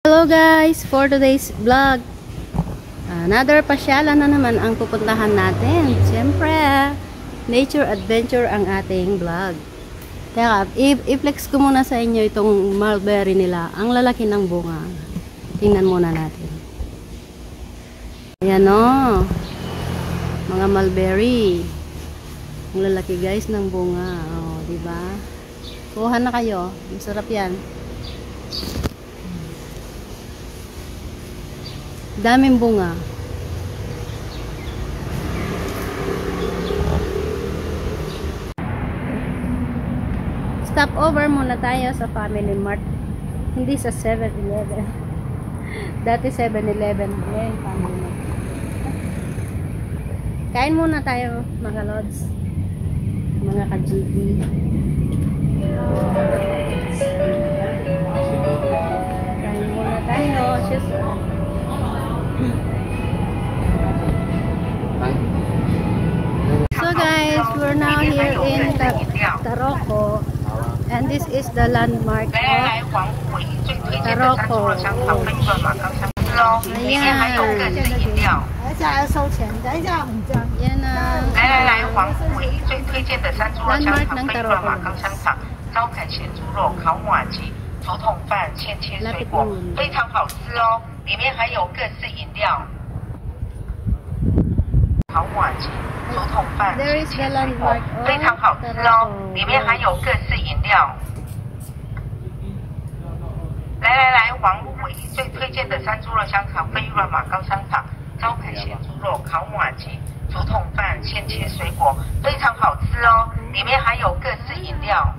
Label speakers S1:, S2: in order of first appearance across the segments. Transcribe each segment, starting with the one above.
S1: Hello guys, for today's vlog, another pasyalan na naman ang pupuntahan natin. Siyempre, nature adventure ang ating vlog. Kaya i-flex ko muna sa inyo itong mulberry nila. Ang lalaki ng bunga. Tingnan muna natin. Ayan o, mga mulberry. Ang lalaki guys ng bunga. O, diba? Kuha na kayo. Masarap yan. Daming bunga. Stop over muna tayo sa Family Mart. Hindi sa 7-Eleven. Dati 7-Eleven. Ngayon Family Mart. Kain muna tayo mga lods. Mga ka-GP. Kain muna tayo. So guys, we're now here in Taroko, and this is the landmark of Taroko. Ayan. Yan ang landmark ng Taroko. Lapit mo. There is the landmark of Taroko.
S2: 里面还有各式饮料。来，王屋唯一最推荐的山猪肉香肠、飞鱼软马糕香肠、招牌咸猪肉、烤马鸡、竹筒饭、现切水果，非常好吃哦。里面还有各式饮料。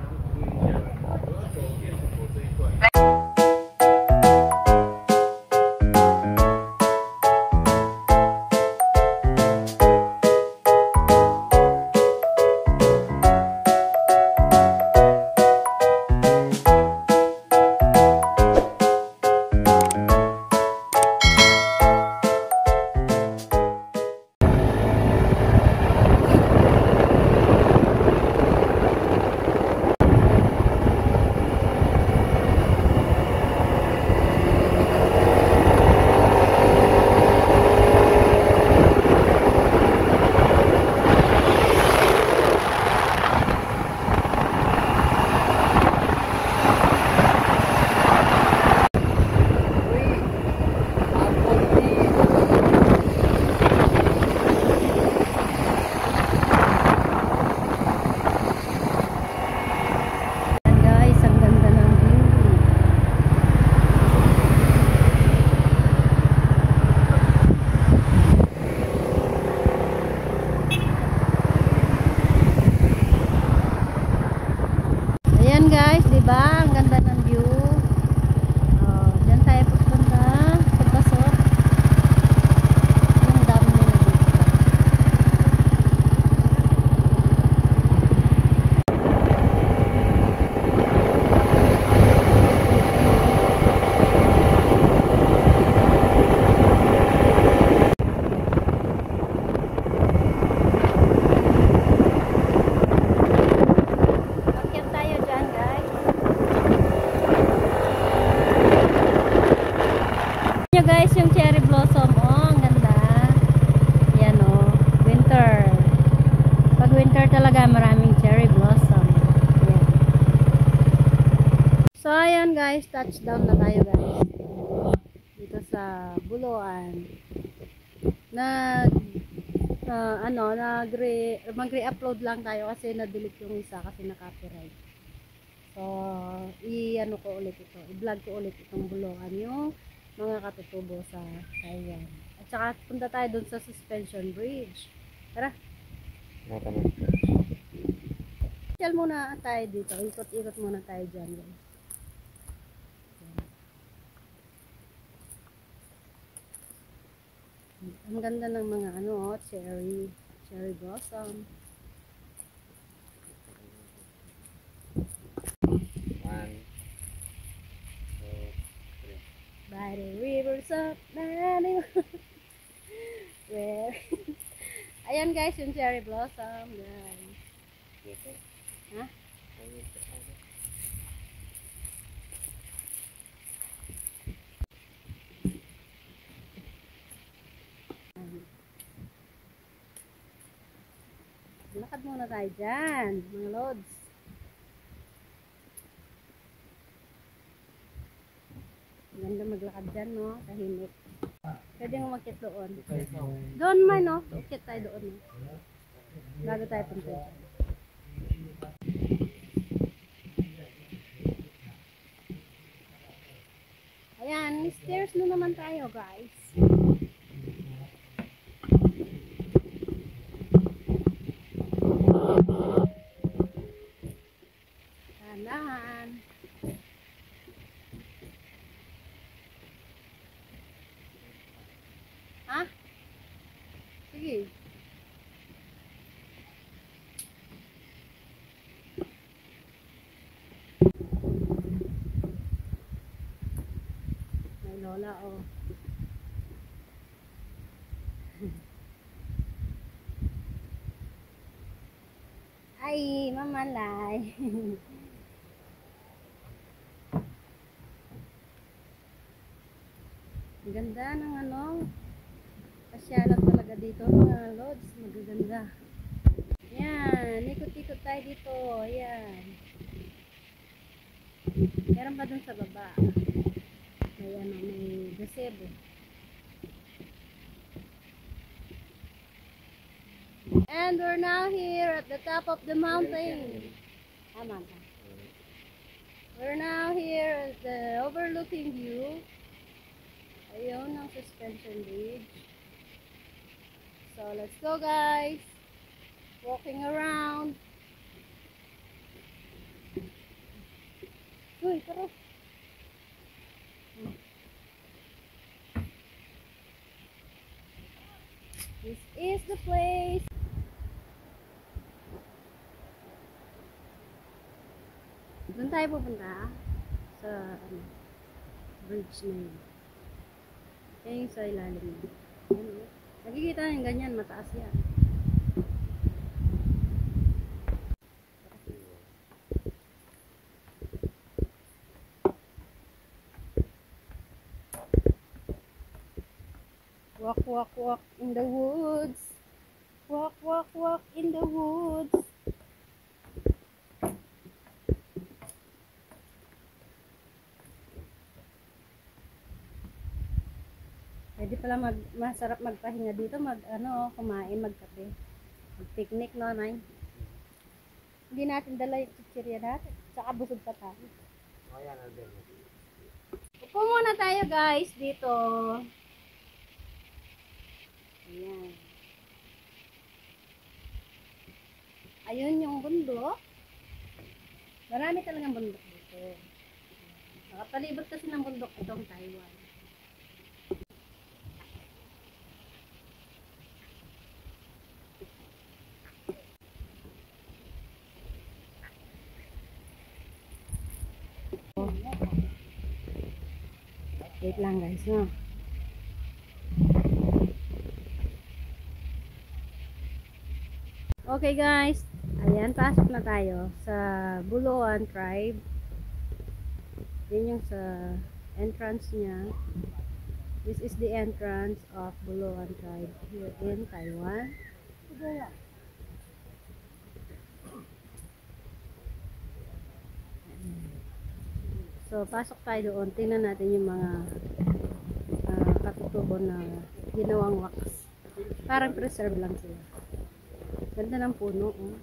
S1: Guys, di ba? Ang ganda ng view. Oh, diyan tayo pupunta sa pasok. Yung dam nila dito. Guys, yung cherry blossom, oh, ang ganda. Yan oh, winter. Pag winter talaga, maraming cherry blossom. Yan. So, ayan guys, touchdown na tayo guys. Dito sa Buluan. Mag-re-upload lang tayo kasi na-delete yung isa kasi na-copyright. So, i-ano ko ulit ito. I-vlog ko ulit itong Buluan yung mga katutubo sa Taiwan. At saka punta tayo dun sa suspension bridge. Tara. Shell muna tayo dito. Ikot-ikot muna tayo dyan. Ang ganda ng mga cherry blossom. By the rivers of Nani. Where? Ayan guys, yung cherry blossom. Yan. Ha? muna tayo dyan, mga lods. Ganda maglakad dyan, no? Tahimik. Pwede mo makit doon. Doon man, no? Makit tayo doon, no? Bago tayo punta. Ayan, stairs na naman tayo, guys. Dahan-dahan. Ha? Sige. May lola, oh. Ay, mamalay. Ang ganda ng ano. Pasyalan talaga dito, mga lods. Magaganda. Yan, ikot-ikot tayo dito. Yan. Meron pa dun sa baba. May ano, may gazebo. And we're now here at the top of the mountain. Tama ba? We're now here at the overlooking view. Ayun ang suspension bridge. So let's go, guys. Walking around. Uy, tara. This is the place. Doon tayo pupunta sa bridge na yun. Yan yung sa ilalim na. Nakikita yung ganyan, mataas yan. Walk, walk, walk in the woods. Walk, walk, walk in the woods. Pwede pala masarap magpahinga dito, kumain, magkape. Mag-picnic, no, Nay? Hindi natin dala yung chichirya natin. Tsaka busog pa tayo. Upo muna tayo, guys, dito. Ayan. Ayun yung bundok. Marami talagang bundok dito. Nakapalibot kasi ng bundok itong Taiwan. Wait lang, guys, no? Okay, guys. Ayan, pasok na tayo sa Buluan Tribe. Yan yung sa entrance niya. This is the entrance of Buluan Tribe here in Taiwan. So, pasok tayo doon. Tingnan natin yung mga katutubo na ginawang wax. Parang preserve lang sila. Ganda ng puno. Oh.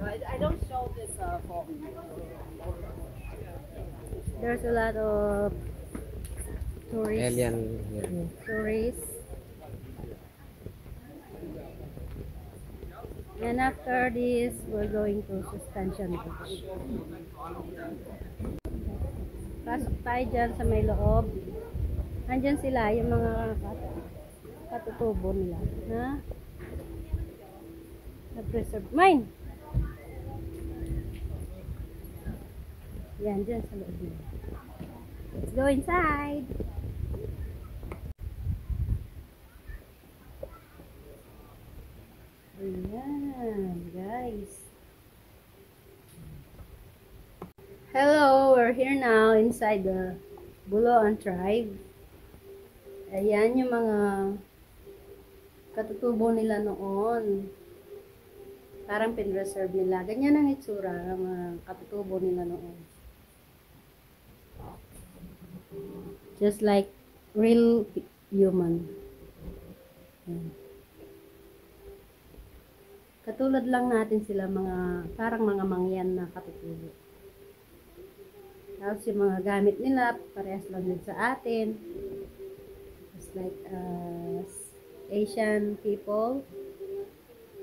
S3: I don't show this for.
S1: There's a lot of tourists.
S3: Alien.
S1: Yeah. Tourists. And after this, we're going to Suspension Beach. Pasok tayo dyan sa may loob. Nandyan sila, yung mga katutubo nila. Ha? Na-preserve. Mine! Yan, dyan sa loob nila. Let's go inside! Ayan, guys. Hello, we're here now inside the Buluan tribe. Ayan yung mga katutubo nila noon. Parang pinreserve nila. Ganyan ang itsura ng mga katutubo nila noon. Just like real human. Ayan. Katulad lang natin sila parang mga mangyan na katutubo. Tapos yung mga gamit nila, parehas lang din sa atin. Just like Asian people.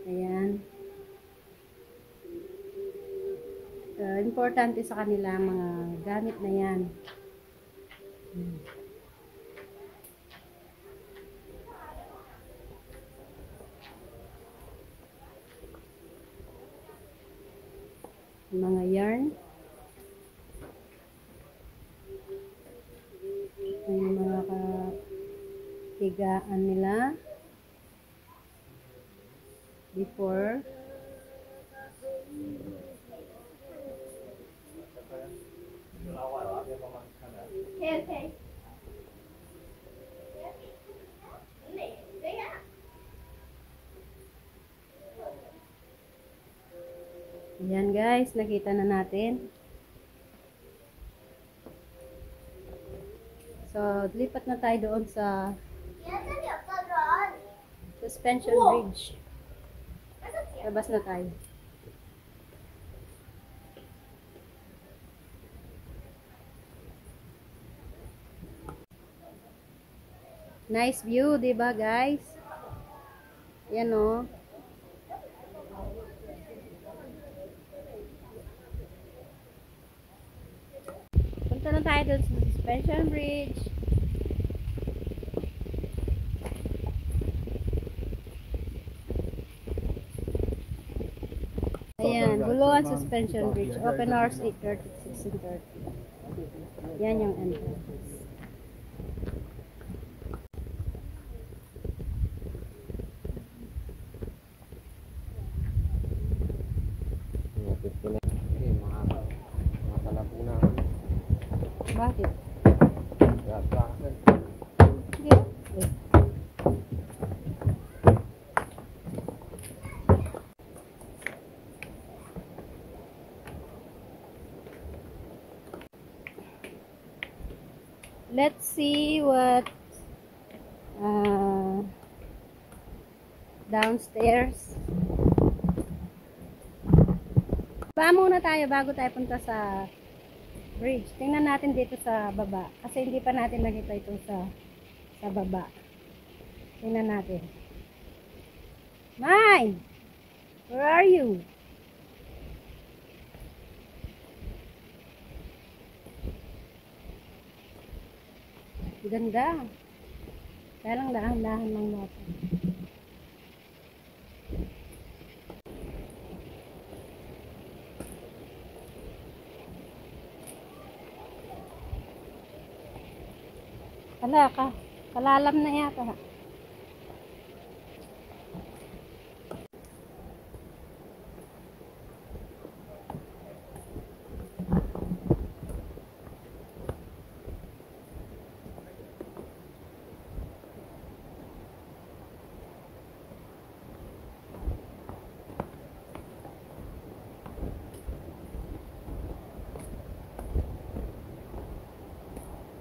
S1: Ayan. Importante sa kanila mga gamit na yan. Mga yarn. Yung mga higaan nila before. Ayan guys, nakita na natin. So, lipat na tayo doon sa suspension bridge. Labas na tayo. Nice view, diba guys? Yan o. Punta na tayo doon sa suspension bridge. Ayan, Buluan Suspension Bridge. Open hours 8:30 to 16:30. Yan yung entrance.
S4: Mga talapuna.
S1: Bakit?
S4: Gagasan.
S1: Hindi. Let's see what downstairs. Ba muna tayo bago tayo punta sa bridge. Tingnan natin dito sa baba kasi hindi pa natin nakita ito sa baba. Tingnan natin. Mine! Where are you? Ganda. Kaya lang dahan-dahan lang natin. Kalalam na yata.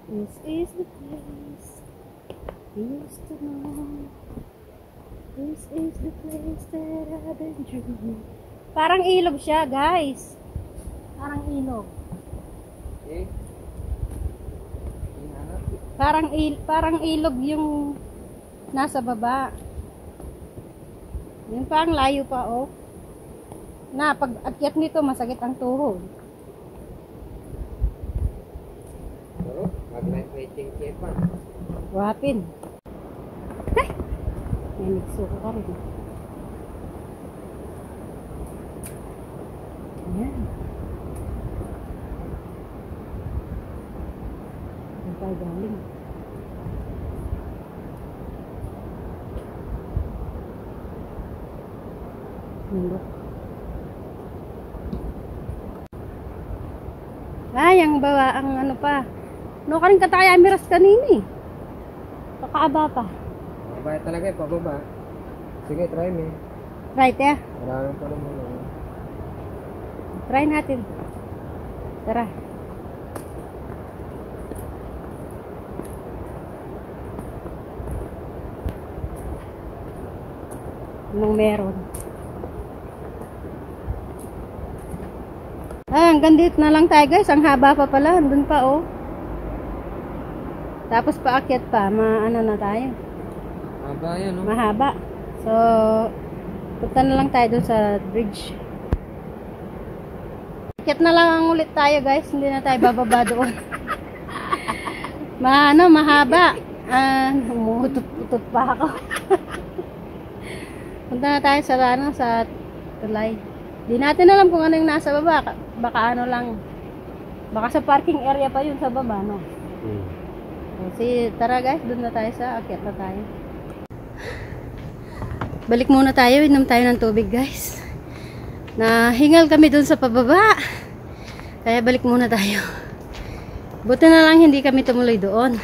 S1: This is the place we used to know. This is the place that I've been dreaming. Parang ilog siya, guys. Parang ilog.
S4: Eh?
S1: Parang ilog yung nasa baba. Yung parang layo pa, oh. Na, pag akyat nito, masakit ang tuhod.
S4: Pero, mag-night waiting care pa.
S1: Wapin. Ay! May nagsuko ka rin. Ayan. Saan tayo galing? Nandok. Ay, ang bawa, ang ano pa. No ka rin kataya miras kanini. Kakaaba pa.
S4: Mabaya talaga eh, pababa. Sige, try me.
S1: Right eh.
S4: Maraming pa naman.
S1: Try natin. Tara. Anong meron? Hanggang dito na lang tayo guys. Ang haba pa pala. Andun pa oh. Tapos paakyat pa. Maano na tayo.
S4: Haba yan, no?
S1: Mahaba. So, punta na lang tayo dun sa bridge. Akyat na lang ulit tayo guys. Hindi na tayo bababa doon. Mahaba. Umutot pa ako. Punta na tayo sa tulay. Di natin alam kung ano yung nasa baba. Baka ano lang. Baka sa parking area pa yun sa baba, no? Kasi tara guys, doon na tayo sa akyat na tayo. Balik muna tayo, inom tayo ng tubig guys. Nahingal kami doon sa pababa. Kaya balik muna tayo. Buti na lang hindi kami tumuloy doon.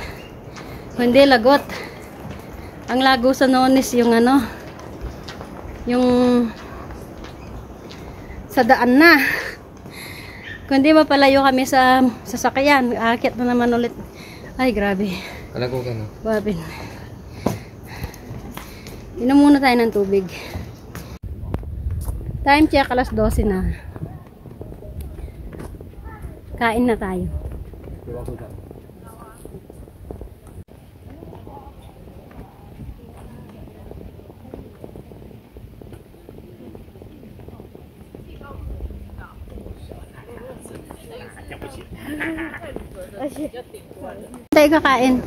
S1: Hindi lagot. Ang lago sa Nones yung ano, yung sa daan na. Kundi mapalayo kami sa sasakyan. Aakyat na naman ulit. Ay, grabe.
S4: Alago ka na.
S1: Babin. Inom muna tayo ng tubig. Time check, alas 12 na. Kain na tayo. Tayo kakain.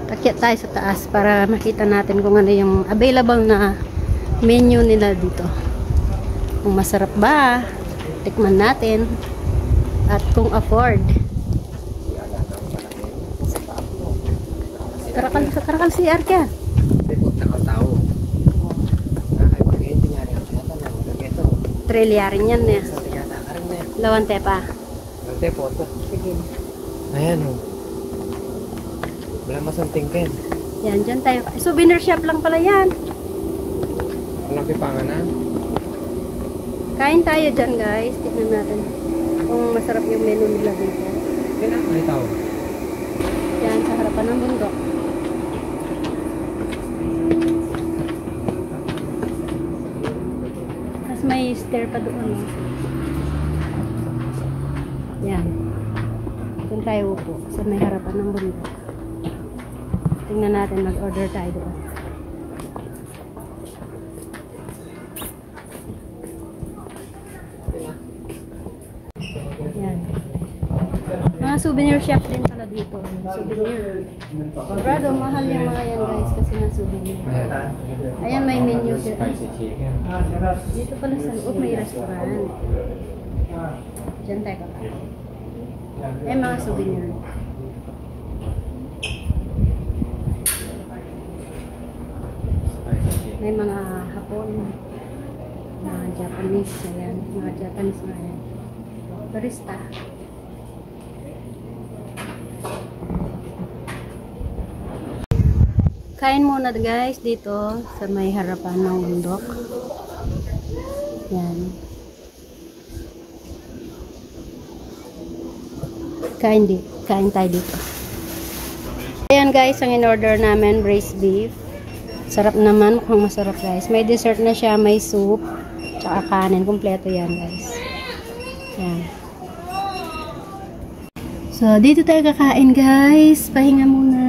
S1: Akyat tayo sa taas para makita natin kung ano yung available na menu nila dito. Kung masarap ba, tikman natin. At kung afford. Karakal si Arkia. Trilyarin yan eh. Lawante pa.
S4: Lawante po ito.
S1: Sige.
S4: Ayan o. Wala masanting ken.
S1: Yan, dyan tayo. Souvenir shop lang pala yan.
S4: Walang pipangan na.
S1: Kain tayo dyan guys. Tignan natin kung masarap yung menu nila dito.
S4: Ay tao.
S1: Yan, sa harapan ng bundok. Tapos may stair pa doon. Yan. Doon tayo upo sa may harapan ng bundok. Tingnan natin, mag-order tayo doon. Yan. Mga souvenir shop din pala dito. Souvenir. Sobrado, mahal yung mga yan guys kasi na souvenir. Ayan, may menu dito. Dito pala sa loob may restaurant. Diyan tayo kakain. Ayan, mga souvenir. May mga Hapon, mga Japanese, ayan, mga Japanese na yan. Barista. Kain muna guys dito sa may harapan ng bundok. Yan. Kain tayo dito. Ayan guys, ang in-order namin, braised beef. Sarap naman, mukhang masarap guys. May dessert na siya, may soup, tsaka kanin. Kompleto yan guys. Yan. So, dito tayo kakain guys. Pahinga muna.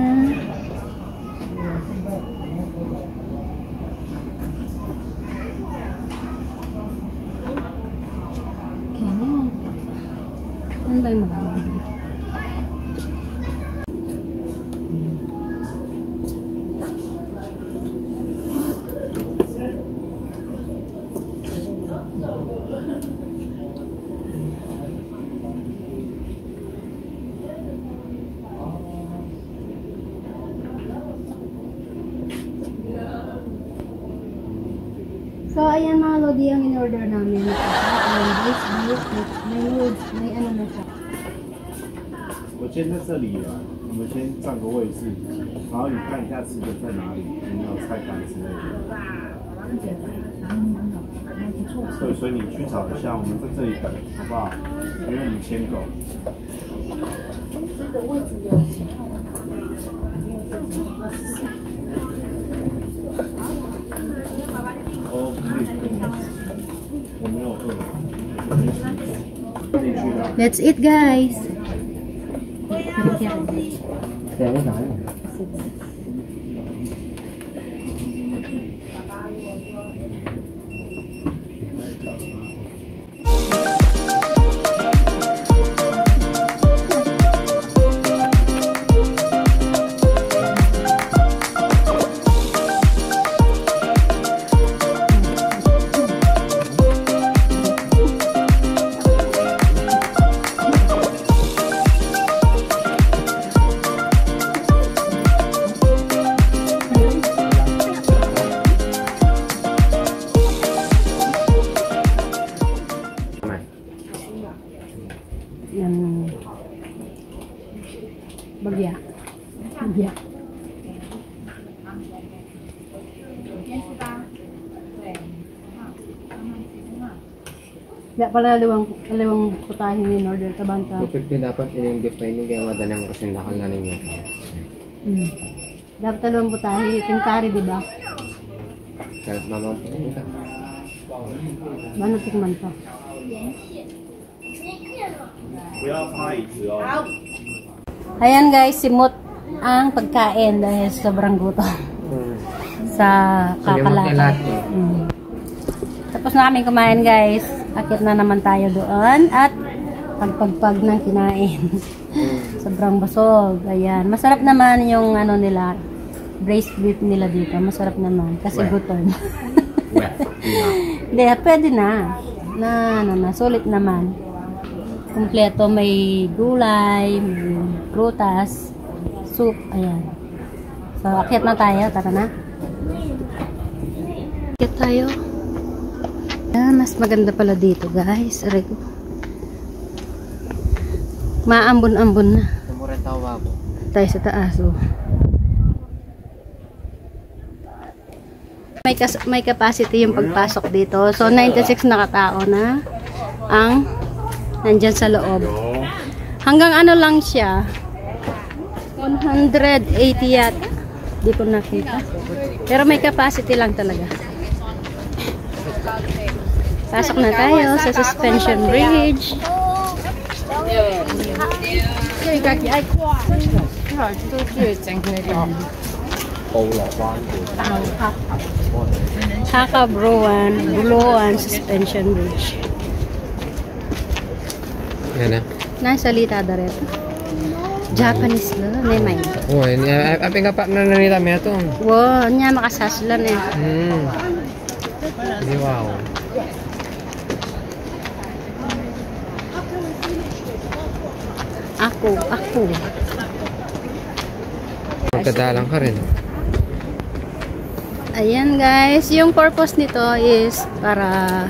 S1: Okay. Ano ba yung magagawa? So, ayan mga lodi ang in-order namin. May rice beef, may noodles, may ano na siya.
S5: 我先在这里啊，我们先占个位置，然后你看一下吃的在哪里，有没有菜单之类的。对，所以你去找一下，我们在这里等，好不好？因为我们牵狗。这个位置有几号？哦，我没有饿。
S1: That's it, guys.
S4: Kaya na tayo.
S1: Yan. Bagya. Bagya. Kaya pala liwang putahin in order sa banta.
S4: Kapag dapat yung define kaya madalang kasi nakal na ninyo.
S1: Dapat dalawang putahin. Yung curry, di ba?
S4: Kaya mamang po ka.
S1: Mano tikman to?
S5: 不要趴椅子哦。
S1: Ayan guys, simot ang pagkain dahil sobrang gutom sa kakalakad. Tapos na kami kumain guys. Akit na naman tayo doon at pagpagpag ng kinain. Sobrang busog. Ayan. Masarap naman yung ano nila, braised beef nila dito. Masarap naman kasi gutom. Hindi, pwede na. Sulit naman. Kompleto, may gulay, may prutas, soup, ayan. So, akyat na tayo, tara na. Akyat tayo. Ayan, mas maganda pala dito, guys. Aray ko. Maambon-ambon na.
S4: Tumura tawa ko.
S1: Tayo sa taas, oh. May capacity yung pagpasok dito. So, 96 na katao na ang nandyan sa loob. Hanggang ano lang siya, 180 yata. Di ko nakita. Pero may capacity lang talaga. Pasok na tayo sa suspension bridge. Hakabuluan suspension bridge.
S4: Yan na.
S1: Nasa litada rin. Japanese na. May.
S4: Oh, aping nga pa na nanita mo ito.
S1: Wow, niya makasaslan eh.
S4: Wow.
S1: Ako.
S4: Magkadalang ka rin.
S1: Ayan guys, yung purpose nito is para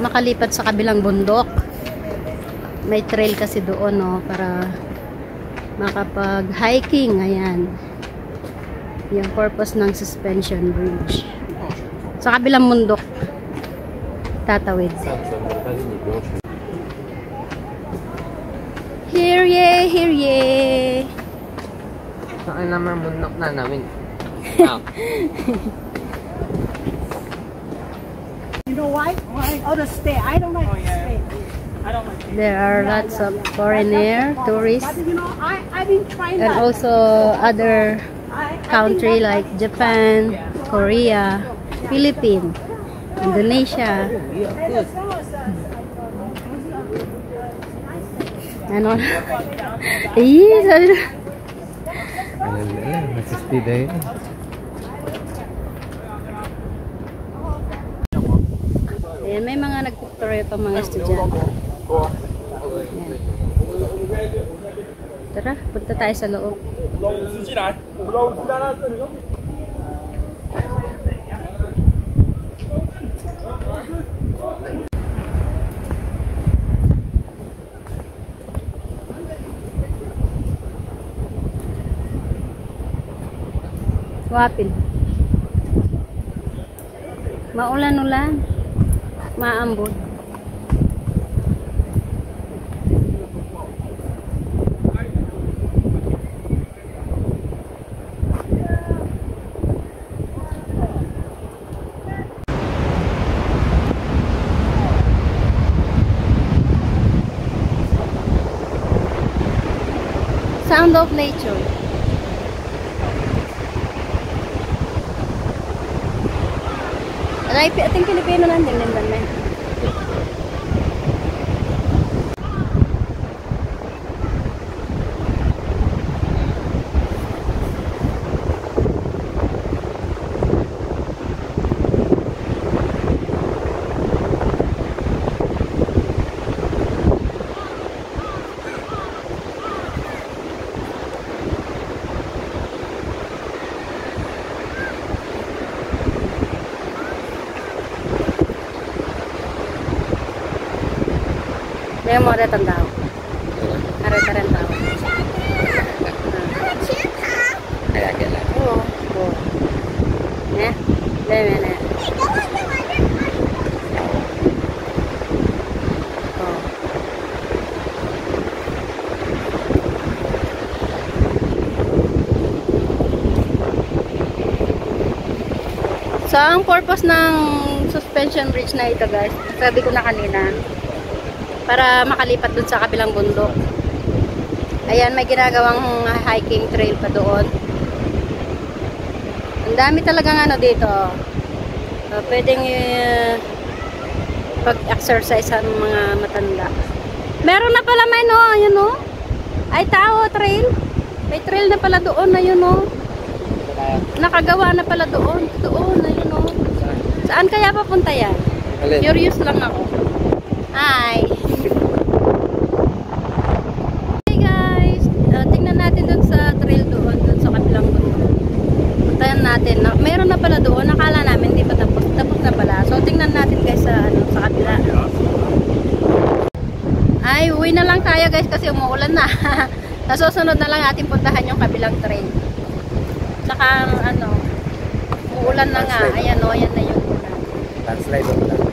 S1: makalipat sa kabilang bundok. May trail kasi doon, no, para makapag-hiking. Ayan. Yung purpose ng suspension bridge. Sa kabilang bundok. Tatawid. Here ye!
S4: Saan naman bundok na namin?
S3: You know why? Oh, the stay. I don't like to stay. I don't like it.
S1: There are lots of foreigner, tourists,
S3: But you know, I've been trying
S1: and
S3: that.
S1: also other country like Japan, Korea, Philippines, Indonesia. Ano? Sabi na.
S4: Nasisti dahil.
S1: Ayan, may mga nagtutuloy pa mga estudyante. Ayan. Tara, punta tayo sa loob. Wapin. Maulan-ulan. Maambot. Sound of nature. Ating Pilipino lang din ba na? Dia mau ada tentang, ada tentang.
S4: Kayak gila.
S1: Oh, oh. Ya, deh mana? Oh. So, ang purpose ng suspension bridge na ito, guys, sabi ko na kanina, para makalipat dun sa kabilang bundok. Ayan, may ginagawang hiking trail pa doon. Ang dami talagang ano dito. Pwedeng pag-exercise ang mga matanda. Meron na pala may no, ayun no. Ay tao, trail. May trail na pala doon, ayun no. Nakagawa na pala doon. Doon, ayun no. Saan kaya papunta yan? Curious lang ako. Hi! Hey guys! Tingnan natin dun sa trail doon sa kabilang bundok. Puntahan natin. Mayroon na pala doon. Nakala namin hindi pa tapos. Tapos na pala. So tingnan natin guys sa kabila. Ay, uwi na lang tayo guys kasi umuulan na. Nasusunod na lang natin puntahan yung kabilang trail. Saka umuulan na nga. Ayan o, ayan na yun.
S4: Landslide.